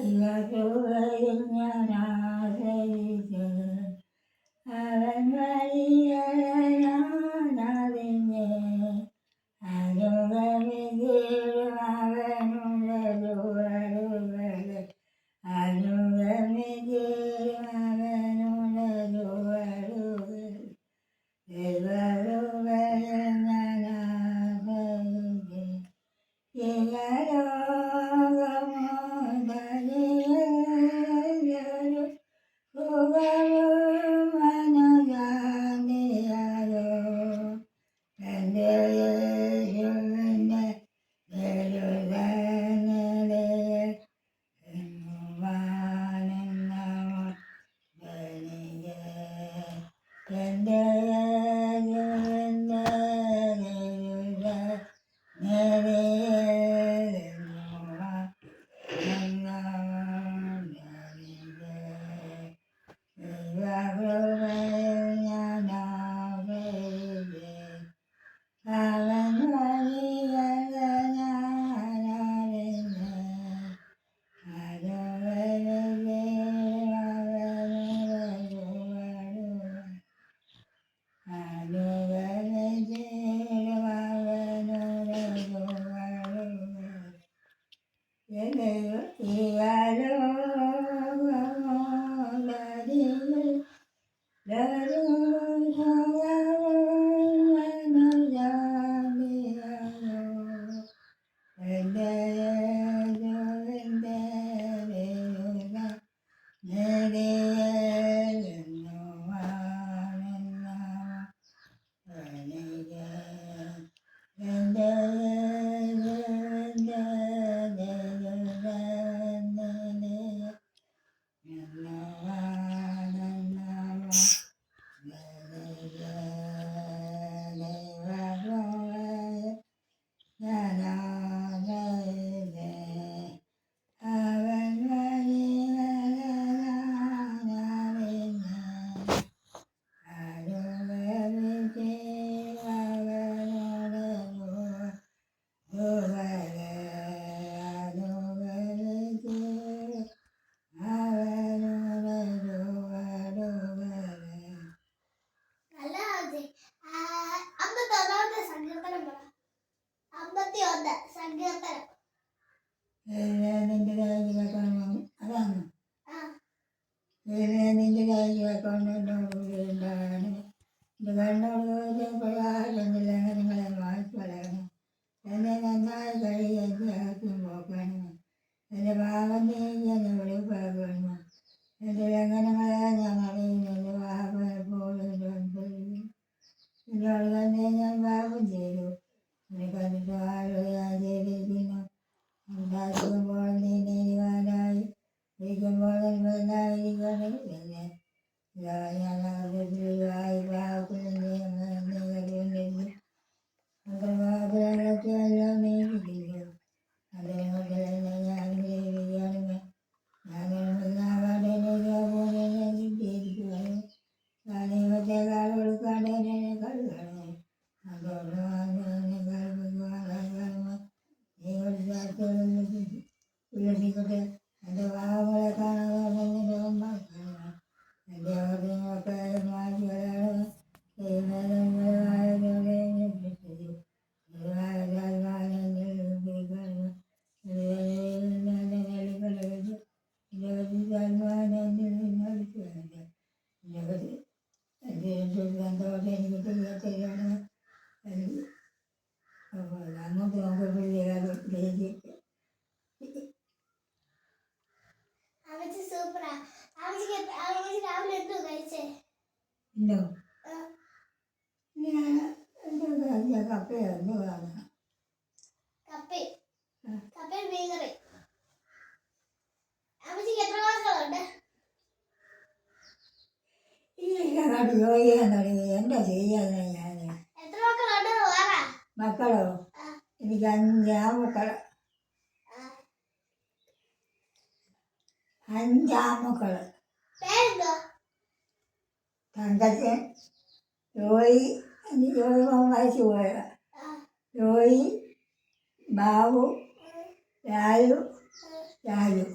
ദൈവകൃപയിൽ ഞാൻ ആശ്രയിച്ച് അവൻ വഴിയറിഞ്ഞ് അനുഗമിച്ചിടും അവനുടെ ചുവടുകൾ അനുഗമിച്ചിടും അവനുടെ ചുവടുകൾ ദൈവകൃപയിൽ ഞാൻ ആശ്രയിച്ച് നിന്റെ കയ്യിൽ കൊണ്ടുണ്ടാണ് കണ്ണോട് പ്രകാശമില്ല നിങ്ങളെ വായിച്ചു പറയണം എന്നെ നന്നായി കഴിയും പോക്കണം എൻ്റെ പാപം നീങ്ങി എന്നെ വെളിപ്പാക്കണം എൻ്റെ ലംഘനങ്ങളെ ഞാൻ അറിയുന്നു എൻ്റെ പാപം എപ്പോഴും എന്നോട് തന്നെ ഞാൻ പാപം ചെയ്തു എന്നെ കണ്ടിട്ട് ആരോട് ഞാൻ ചെയ്തിരിക്കുന്നു ഉണ്ടാക്കുമ്പോൾ നീ നീതിവാനായി ഇരിക്കുമ്പോൾ നന്മനായിരിക്കണം എന്നെ ഞാൻ ആഗ്രഹത്തിലായി പാവക്കുന്നില്ല അന്തർവാദങ്ങളൊക്കെയെല്ലാം നീക്കിയിരിക്കും അദ്ദേഹത്തെ തന്നെ ഞാൻ ജീവിക്കുകയാണ് ഞാൻ കിട്ടിയിരിക്കുകയാണ് ഞാൻ ദൈവത്തെക്കാൾ കൊടുക്കാണ്ട് എന്നെ കഴുകണം ഉല്ലസിക്കട്ടെ എൻ്റെ പാവങ്ങളെ കാണാതെ എൻ്റെ ഓർമ്മകളൊക്കെ മാറ്റി വരാണ് ഉണ്ടോ കപ്പയായിരുന്നു എന്താ ചെയ്യാതെ ഞാൻ മക്കളോ എനിക്ക് 5 ആമക്കള് 5 ആമക്കള് തങ്കച്ചൻ ജോയി 5 മരിച്ചു പോയ ജോയി, ബാബു, രാജു, രാജു.